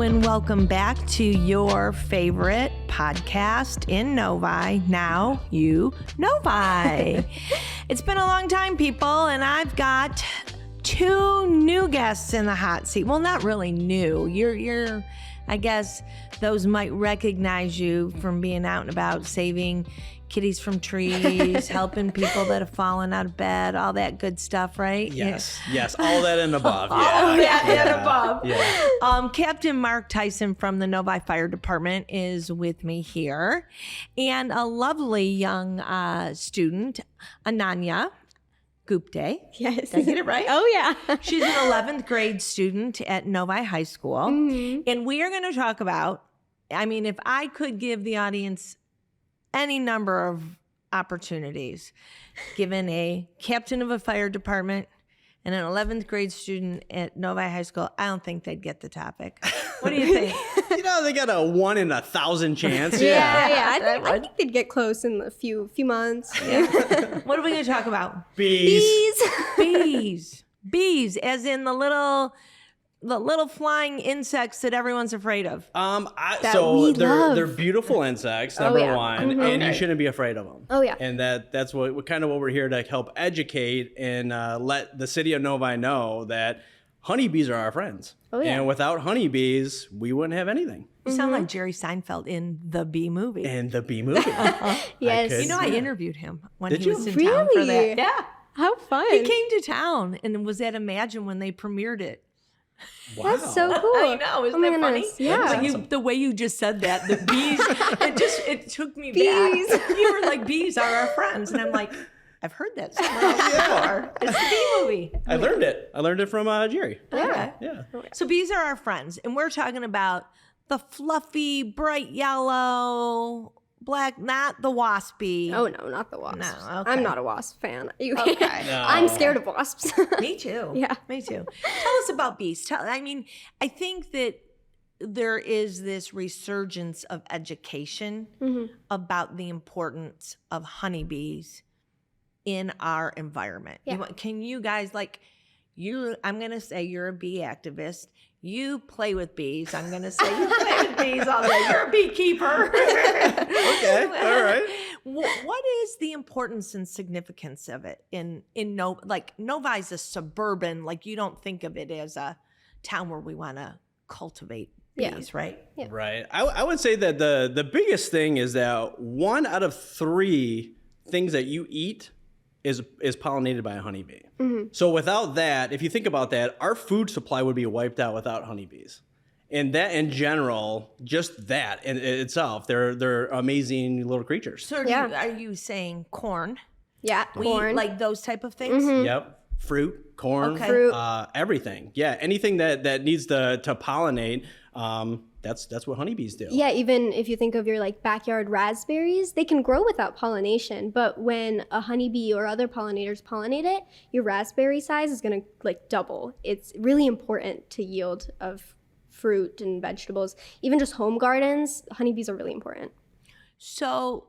and welcome back to your favorite podcast in Novi, Now You Novi. It's been a long time, people, and I've got two new guests in the hot seat. Well, not really new. You're I guess those might recognize you from being out and about saving kitties from trees, helping people that have fallen out of bed, all that good stuff, right? Yes, all that and above. Yeah. All that and above. Yeah. Captain Mark Theisen from the Novi Fire Department is with me here, and a lovely young student, Ananya Gupte. Yes. Did I get it right? Oh, yeah. She's an 11th grade student at Novi High School. Mm-hmm. And we are going to talk about, I mean, if I could give the audience any number of opportunities, given a captain of a fire department and an 11th grade student at Novi High School, I don't think they'd get the topic. What do you think? They got a 1 in 1,000 chance. Yeah. I think they'd get close in a few months. Yeah. What are we going to talk about? Bees. Bees, as in the little flying insects that everyone's afraid of. They're beautiful insects, number one, Mm-hmm. and you shouldn't be afraid of them. Oh, yeah. And that's what we're here to help educate and let the city of Novi know that honeybees are our friends. Oh, yeah. And without honeybees, we wouldn't have anything. You sound like Jerry Seinfeld in the Bee Movie. And the bee movie. Yes. I interviewed him when Did he you? was in town for that. Really? Yeah. How fun. He came to town and was at Imagine when they premiered it. Wow. That's so cool. I know, isn't my that funny? goodness. Yeah. But the way you just said that, the bees, it took me Bees. back. You were like, bees are our friends. And I'm like, I've heard that somewhere else before. It's the Bee Movie. I learned it from Jerry. Okay. Yeah. So bees are our friends. And we're talking about the fluffy, bright yellow, black, not the waspy. Oh, no, not the wasps. No, okay. I'm not a wasp fan. Okay. No. I'm scared of wasps. Me too. Yeah. Me too. Tell us about bees. I think that there is this resurgence of education about the importance of honeybees in our environment. Yeah. Can you guys, I'm going to say you're a bee activist. You play with bees. I'm going to say you play with bees all day. You're a beekeeper. Okay. All right. What is the importance and significance of it in Novi's a suburban, you don't think of it as a town where we want to cultivate bees, right? Yeah. Right. I would say that the biggest thing is that 1 out of 3 things that you eat is pollinated by a honeybee. Mm-hmm. So without that, if you think about that, our food supply would be wiped out without honeybees. And that in general, just that in itself, they're amazing little creatures. So are you saying corn? Yeah, corn. Like those type of things? Mm-hmm. Yep. Fruit, corn, Okay. Fruit. everything. Yeah, anything that needs to pollinate, that's what honeybees do. Yeah, even if you think of your backyard raspberries, they can grow without pollination, but when a honeybee or other pollinators pollinate it, your raspberry size is going to double. It's really important to yield of fruit and vegetables. Even just home gardens, honeybees are really important. So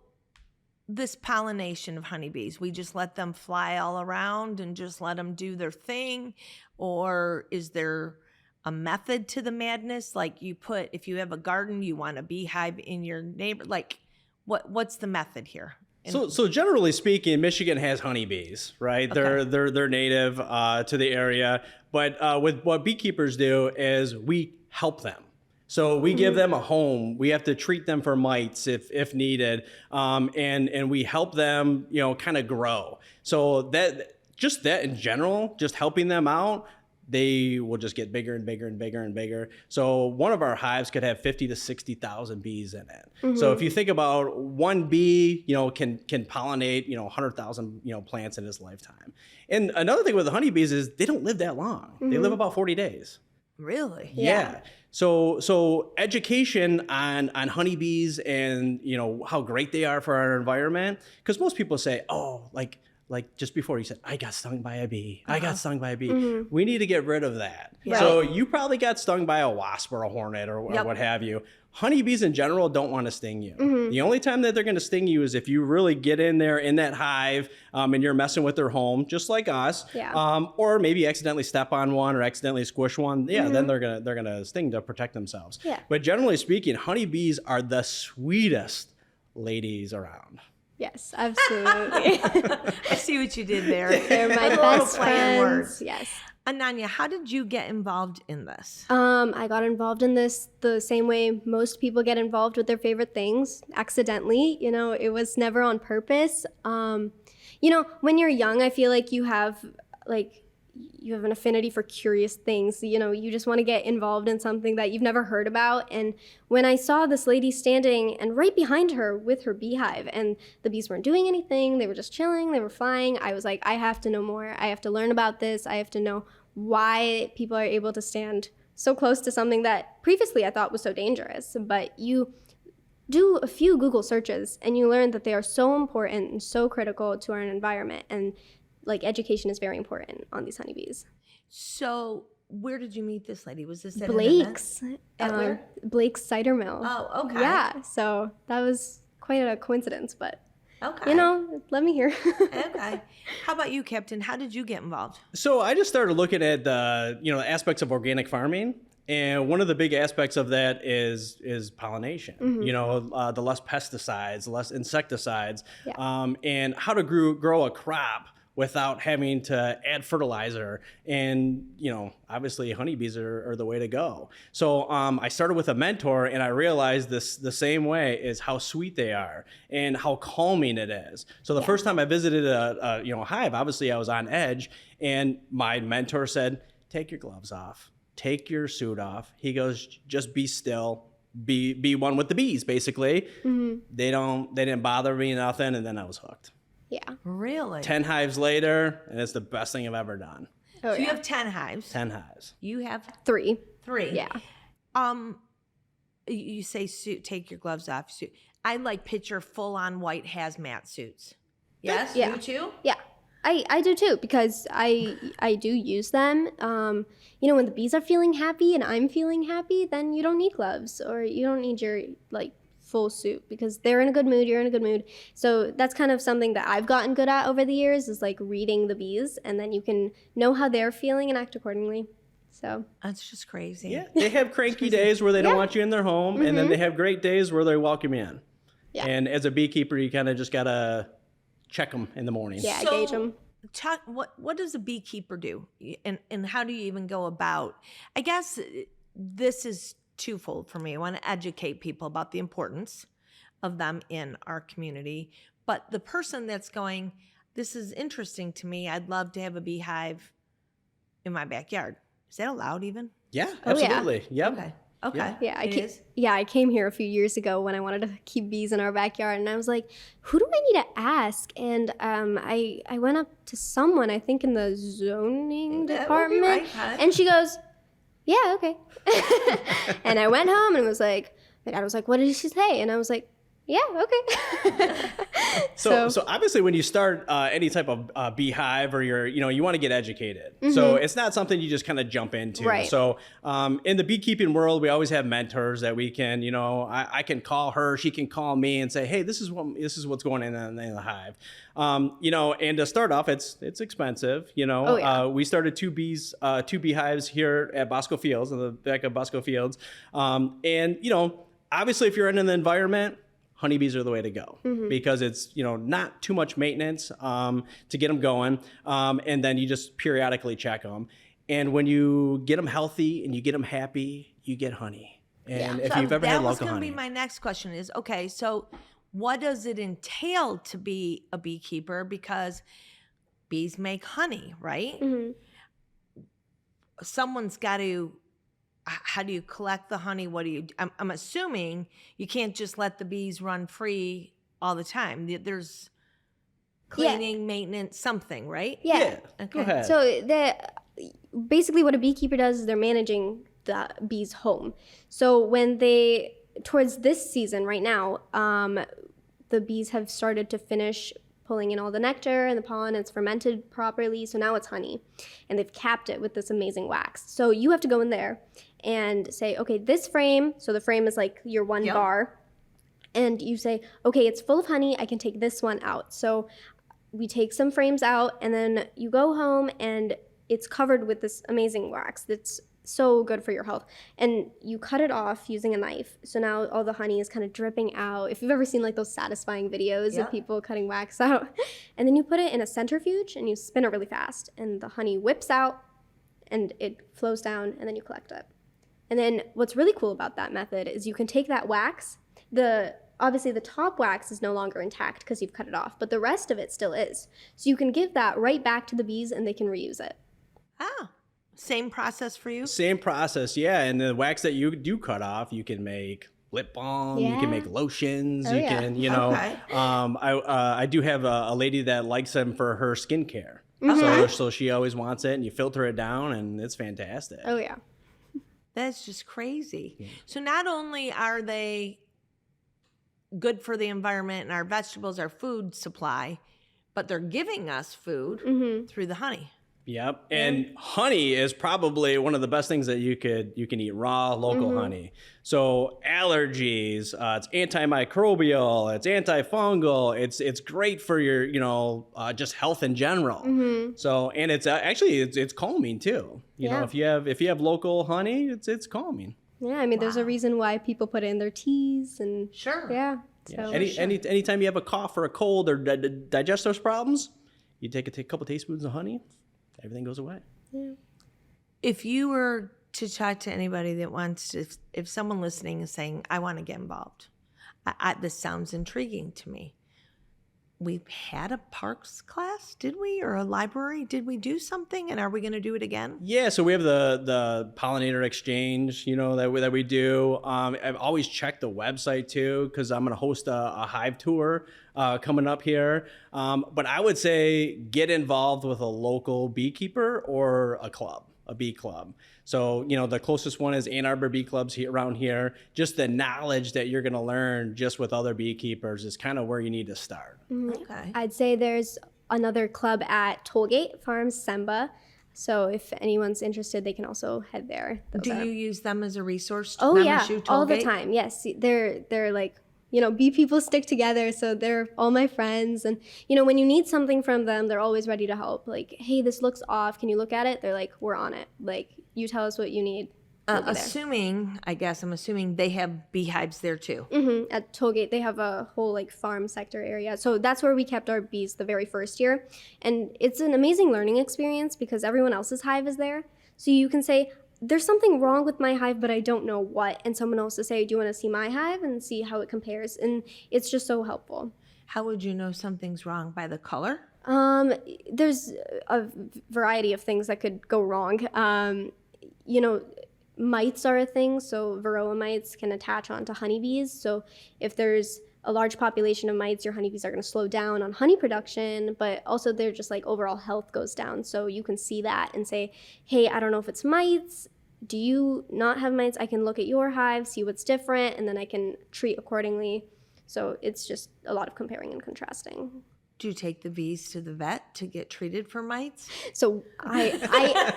this pollination of honeybees, we just let them fly all around and just let them do their thing? Or is there a method to the madness? If you have a garden, you want a beehive in your neighbor, what's the method here? So generally speaking, Michigan has honeybees, right? Okay. They're native to the area, but with what beekeepers do is we help them. So we give them a home. We have to treat them for mites if needed, and we help them, kind of grow. So that in general, just helping them out, they will just get bigger and bigger and bigger and bigger. So one of our hives could have 50 to 60,000 bees in it. Mm-hmm. So if you think about one bee, can pollinate, 100,000, plants in his lifetime. And another thing with the honeybees is they don't live that long. Mm-hmm. They live about 40 days. Really? Yeah. So education on honeybees and, how great they are for our environment. Because most people say, just before you said, I got stung by a bee. I got stung by a bee. Mm-hmm. We need to get rid of that. Right. So you probably got stung by a wasp or a hornet or what have you. honeybees in general don't want to sting you. The only time that they're going to sting you is if you really get in there in that hive and you're messing with their home, just like us. Yeah. Or maybe accidentally step on one or accidentally squish one. Yeah, then they're gonna sting to protect themselves. Yeah. But generally speaking, honeybees are the sweetest ladies around. Yes, absolutely. I see what you did there. They're my A little best play on friends. words. Yes. Ananya, how did you get involved in this? I got involved in this the same way most people get involved with their favorite things, accidentally. You know, it was never on purpose. You know, when you're young, I feel like you have an affinity for curious things. You know, you just want to get involved in something that you've never heard about. And when I saw this lady standing and right behind her with her beehive, and the bees weren't doing anything, they were just chilling, they were flying, I was like, I have to know more. I have to learn about this. I have to know why people are able to stand so close to something that previously I thought was so dangerous. But you do a few Google searches and you learn that they are so important and so critical to our environment. And like education is very important on these honeybees. So where did you meet this lady? Was this at an event? Blake's. At where? Blake's cider mill. Oh, okay. Yeah, so that was quite a coincidence, but Okay. you know, let me hear. Okay. How about you, Captain? How did you get involved? So I just started looking at the aspects of organic farming, and one of the big aspects of that is pollination. You know, the less pesticides, the less insecticides, and how to grow a crop without having to add fertilizer. And, you know, obviously honeybees are the way to go. So I started with a mentor, and I realized this the same way is how sweet they are and how calming it is. So the first time I visited a hive, obviously I was on edge, and my mentor said, take your gloves off, take your suit off. He goes, just be still, be one with the bees, basically. They didn't bother me, nothing. And then I was hooked. Yeah. Really? 10 hives later, and it's the best thing I've ever done. Oh, So you yeah. have 10 hives. 10 hives. You have 3. 3. Yeah. You say suit, take your gloves off. Suit. I like picture full on white hazmat suits. Yes? Yeah. You too? Yeah. I do too, because I do use them. You know, when the bees are feeling happy and I'm feeling happy, then you don't need gloves or you don't need your full suit, because they're in a good mood, you're in a good mood. So that's kind of something that I've gotten good at over the years, is reading the bees, and then you can know how they're feeling and act accordingly. So That's just crazy. Yeah, they have cranky days where they don't want you in their home, and then they have great days where they welcome you in. Yeah. And as a beekeeper, you kind of just got to check them in the morning. yeah, So- gauge them. What does a beekeeper do, and how do you even go about? I guess this is twofold for me. I want to educate people about the importance of them in our community, but the person that's going, this is interesting to me, I'd love to have a beehive in my backyard. Is that allowed even? Yeah, Oh, yeah. absolutely. Yep. Okay. Yeah, It is? I came here a few years ago when I wanted to keep bees in our backyard, and I was like, who do I need to ask? And I went up to someone, I think in the zoning That would be department, right, huh? and she goes, yeah, okay. And I went home and was like, my dad was like, what did she say? And I was like, yeah, okay. So obviously, when you start any type of beehive, or you want to get educated. So it's not something you just kind of jump into. Right. So in the beekeeping world, we always have mentors that we can, I can call her, she can call me and say, hey, this is what's going on in the hive. And to start off, it's expensive. Oh, yeah. We started two beehives here at Bosco Fields, in the back of Bosco Fields, obviously, if you're in an environment, honeybees are the way to go, because it's not too much maintenance to get them going, and then you just periodically check them. And when you get them healthy and you get them happy, you get honey. And if you've ever had local honey, that was going to be my next question. Is okay. So, what does it entail to be a beekeeper? Because bees make honey, right? Someone's got to. How do you collect the honey? What do you? I'm assuming you can't just let the bees run free all the time. There's cleaning, maintenance, something, right? Yeah. Go Okay. ahead. So basically what a beekeeper does is they're managing the bees' home. So when towards this season right now, the bees have started to finish pulling in all the nectar and the pollen. It's fermented properly, so now it's honey. And they've capped it with this amazing wax. So you have to go in there and say, okay, this frame, so the frame is like your one bar, and you say, okay, it's full of honey, I can take this one out. So we take some frames out, and then you go home, and it's covered with this amazing wax that's so good for your health. And you cut it off using a knife. So now all the honey is kind of dripping out. If you've ever seen like those satisfying videos of people cutting wax out. And then you put it in a centrifuge and you spin it really fast. And the honey whips out and it flows down, and then you collect it. And then what's really cool about that method is you can take that wax, obviously the top wax is no longer intact because you've cut it off, but the rest of it still is. So you can give that right back to the bees and they can reuse it. Oh, same process for you? Same process, yeah. And the wax that you do cut off, you can make lip balm, you can make lotions, you can, you know. Okay. I do have a lady that likes them for her skincare. So she always wants it, and you filter it down, and it's fantastic. Oh, yeah. That's just crazy. Yeah. So not only are they good for the environment and our vegetables, our food supply, but they're giving us food through the honey. Yep. And honey is probably one of the best things that you can eat raw, local honey. So allergies, it's antimicrobial, it's antifungal, it's great for your, just health in general. So, and it's actually, it's calming too. You know, if you have local honey, it's calming. Yeah. I mean, there's a reason why people put it in their teas and yeah. So Anytime you have a cough or a cold or digestive problems, you take a couple tablespoons of honey, everything goes away. Yeah. If you were to talk to anybody that wants to, if someone listening is saying, I want to get involved, this sounds intriguing to me. We've had a parks class, did we? Or a library? Did we do something? And are we going to do it again? Yeah, so we have the pollinator exchange, that we do. I've always checked the website too, because I'm going to host a hive tour coming up here. But I would say get involved with a local beekeeper or a bee club. So, the closest one is Ann Arbor Bee Clubs around here. Just the knowledge that you're going to learn just with other beekeepers is kind of where you need to start. Okay. I'd say there's another club at Tollgate Farms, Semba. So if anyone's interested, they can also head there. Do you use them as a resource? Oh, yeah, all the time. Yes, they're like, bee people stick together, so they're all my friends. And, when you need something from them, they're always ready to help. Like, hey, this looks off. Can you look at it? They're like, we're on it. Like, you tell us what you need. I'm assuming they have beehives there too. At Tollgate, they have a whole farm sector area. So that's where we kept our bees the very first year. And it's an amazing learning experience because everyone else's hive is there. So you can say, there's something wrong with my hive, but I don't know what. And someone else will say, do you want to see my hive and see how it compares? And it's just so helpful. How would you know something's wrong? By the color? There's a variety of things that could go wrong. Mites are a thing, so varroa mites can attach onto honeybees. So if there's a large population of mites, your honeybees are going to slow down on honey production, but also they're just overall health goes down. So you can see that and say, hey, I don't know if it's mites. Do you not have mites? I can look at your hive, see what's different, and then I can treat accordingly. So it's just a lot of comparing and contrasting. Do you take the bees to the vet to get treated for mites? So I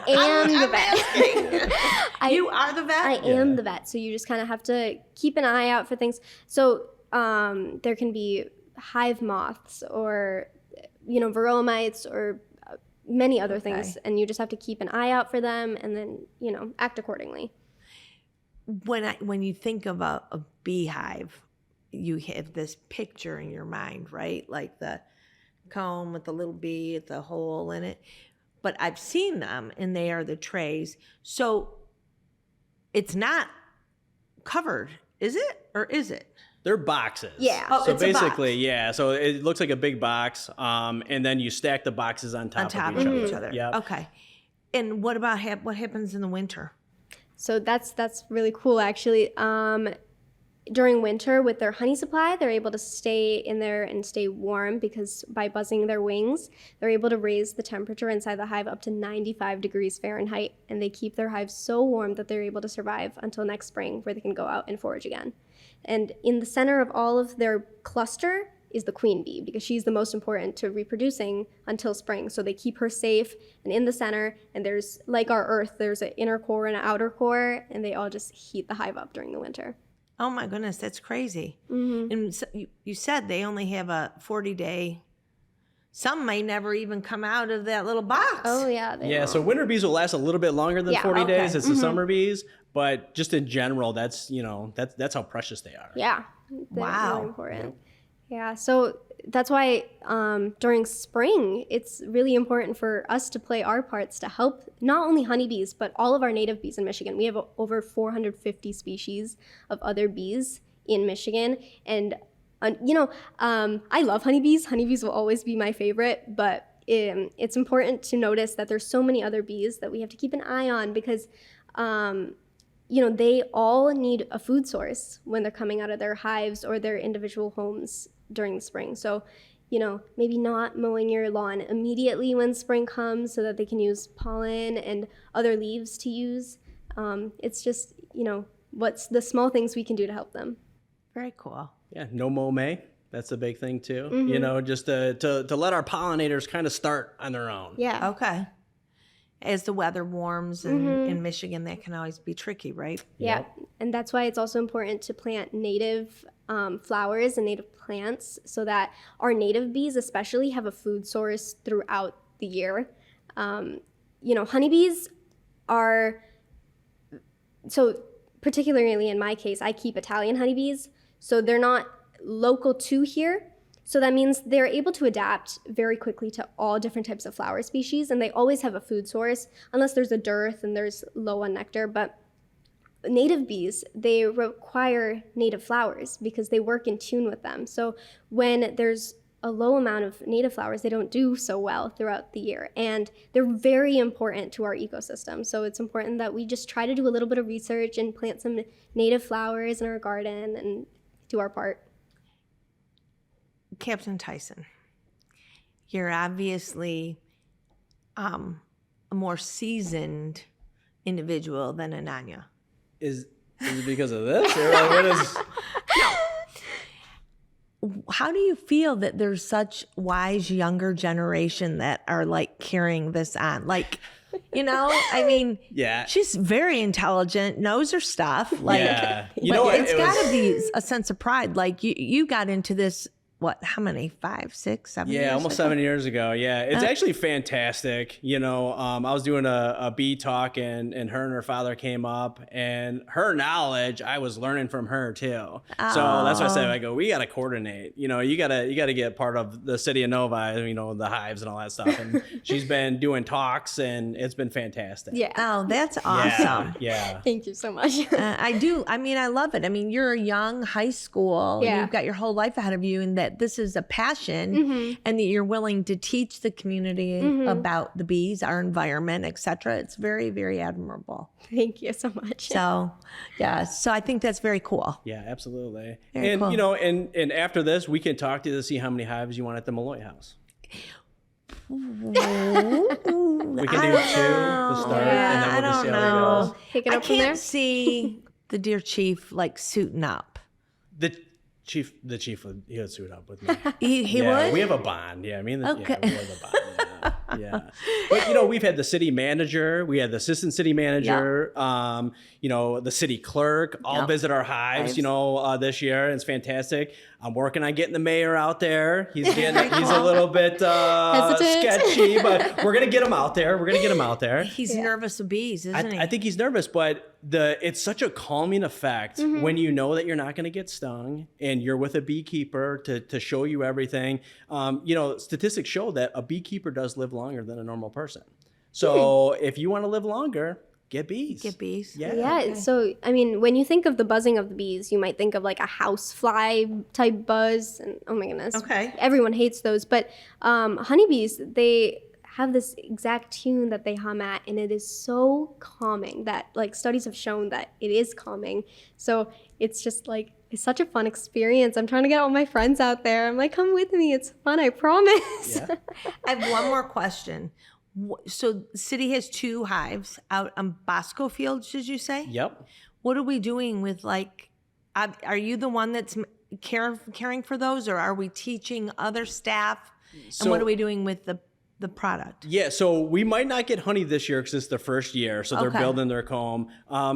am the vet. You are the vet? I am the vet. So you just kind of have to keep an eye out for things. So there can be hive moths or, varroa mites or many other things. And you just have to keep an eye out for them and then, act accordingly. When you think of a beehive, you have this picture in your mind, right? Like the comb with the little bee at the hole in it. But I've seen them and they are the trays. So it's not covered, is it? Or is it? They're boxes. Yeah. Oh, so it's a box. basically, yeah. So it looks like a big box, and then you stack the boxes on top of each other. Yeah. Okay. And what about what happens in the winter? So that's really cool, actually. During winter, with their honey supply, they're able to stay in there and stay warm because by buzzing their wings, they're able to raise the temperature inside the hive up to 95 degrees Fahrenheit. And they keep their hives so warm that they're able to survive until next spring where they can go out and forage again. And in the center of all of their cluster is the queen bee because she's the most important to reproducing until spring. So they keep her safe and in the center. And there's, like our Earth, there's an inner core and an outer core, and they all just heat the hive up during the winter. Oh my goodness, that's crazy. Mm-hmm. And so you said they only have a 40-day. Some may never even come out of that little box. Oh yeah. Yeah, so winter bees will last a little bit longer than 40 okay. days. It's the summer bees, but just in general, that's that's how precious they are. Yeah. They're Wow. really important. Yeah. So that's why during spring, it's really important for us to play our parts to help not only honeybees, but all of our native bees in Michigan. We have over 450 species of other bees in Michigan. And I love honeybees. Honeybees will always be my favorite, but it's important to notice that there's so many other bees that we have to keep an eye on because, they all need a food source when they're coming out of their hives or their individual homes during the spring. So, maybe not mowing your lawn immediately when spring comes so that they can use pollen and other leaves to use. It's just, what's the small things we can do to help them. Very cool. Yeah, no mow May. That's a big thing too. Just to let our pollinators kind of start on their own. Yeah. Okay. As the weather warms in Michigan, that can always be tricky, right? Yeah. Yep. And that's why it's also important to plant native flowers and native plants so that our native bees especially have a food source throughout the year. Honeybees are, so particularly in my case, I keep Italian honeybees. So they're not local to here. So that means they're able to adapt very quickly to all different types of flower species, and they always have a food source, unless there's a dearth and there's low on nectar. But native bees, they require native flowers because they work in tune with them. So when there's a low amount of native flowers, they don't do so well throughout the year. And they're very important to our ecosystem. So it's important that we just try to do a little bit of research and plant some native flowers in our garden and do our part. Captain Theisen, you're obviously a more seasoned individual than Ananya. Is it because of this? Or what is? How do you feel that there's such wise younger generation that are like carrying this on? Like, Yeah. she's very intelligent, knows her stuff. Like, Yeah. but it's got to be a sense of pride. Like you got into this. What? How many? 5, 6, 7 years? Yeah, almost 7 years ago. Yeah, it's actually fantastic. I was doing a bee talk, and her and her father came up, and her knowledge, I was learning from her too. So that's why I said, I go, we got to coordinate. You got to get part of the city of Novi. The hives and all that stuff. And she's been doing talks, and it's been fantastic. Yeah. Oh, that's awesome. Yeah. Thank you so much. I do. I love it. You're a young high school. Yeah. You've got your whole life ahead of you, and that this is a passion, and that you're willing to teach the community about the bees, our environment, etc. It's very, very admirable. Thank you so much. So, yeah. So I think that's very cool. Yeah, absolutely. Very and cool. and after this, we can talk to you to see how many hives you want at the Malloy house. We can do 2 to start, and then we'll just see how it goes. Pick it I up from there. can't see the dear chief like suiting up. The chief would suit up with me. He Yeah, would. we have a bond. Yeah, Okay. we have a bond. Yeah. But we've had the city manager, we had the assistant city manager, the city clerk all visit our hives, this year. It's fantastic. I'm working on getting the mayor out there. He's a little bit sketchy, but we're gonna get him out there. He's nervous of bees, isn't he? I think he's nervous, but it's such a calming effect when you know that you're not going to get stung and you're with a beekeeper to show you everything. Statistics show that a beekeeper does live longer than a normal person. So if you want to live longer, get bees. Get bees. Yeah. Yeah. Okay. So, when you think of the buzzing of the bees, you might think of like a housefly type buzz. And oh my goodness. Okay. Everyone hates those. But honeybees, they have this exact tune that they hum at, and it is so calming that studies have shown that it is calming. So it's just it's such a fun experience. I'm trying to get all my friends out there. I'm like, come with me. It's fun. I promise. Yeah. I have one more question. So the city has 2 hives out on Bosco Fields, did you say? Yep. What are we doing with are you the one that's caring for those, or are we teaching other staff? And what are we doing with the product? Yeah, so we might not get honey this year because it's the first year, so they're building their comb.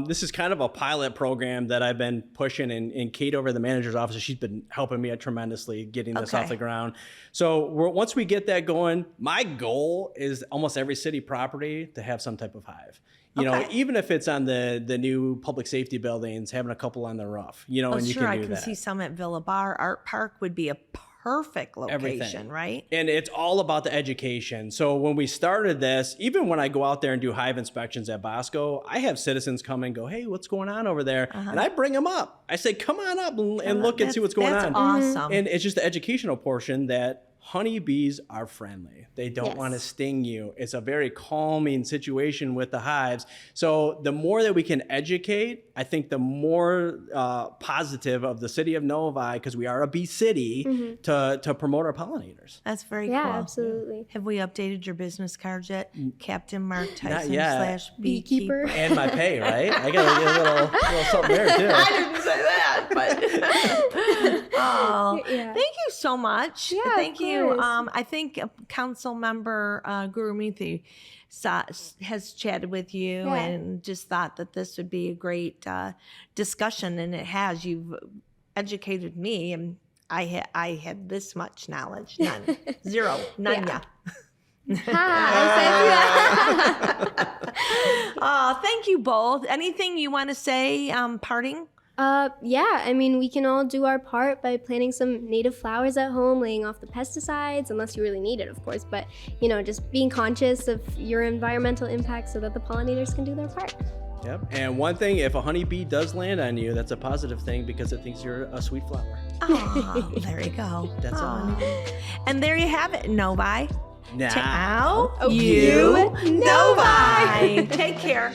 This is kind of a pilot program that I've been pushing, and Kate over at the manager's office, she's been helping me out tremendously getting this off the ground. So once we get that going, my goal is almost every city property to have some type of hive. You know, even if it's on the new public safety buildings, having a couple on the roof, you know, and you can do that. I can see some at Villa Bar. Art Park would be a perfect location, everything. Right? And it's all about the education. So when we started this, even when I go out there and do hive inspections at Bosco, I have citizens come and go, hey, what's going on over there? And I bring them up. I say, come on up and look and see what's going on. That's awesome. And it's just the educational portion that honeybees are friendly. They don't want to sting you. It's a very calming situation with the hives. So the more that we can educate, I think the more positive of the city of Novi, because we are a bee city, to promote our pollinators. That's very cool. Yeah, absolutely. Have we updated your business cards yet? Captain Mark Theisen / beekeeper. And my pay, right? I got to get a little something there too. I didn't say that, but thank you so much. Yeah, thank you. course. I think Council Member Gurumithi has chatted with you and just thought that this would be a great discussion, and it has. You've educated me, and I had this much knowledge. None. Zero. None. Thank you both. Anything you want to say parting? I mean, we can all do our part by planting some native flowers at home, laying off the pesticides, unless you really need it, of course. But, you know, just being conscious of your environmental impact so that the pollinators can do their part. Yep. And one thing, if a honeybee does land on you, that's a positive thing because it thinks you're a sweet flower. Oh, there you go. That's all. And there you have it, Novi. Now You Novi. Take care.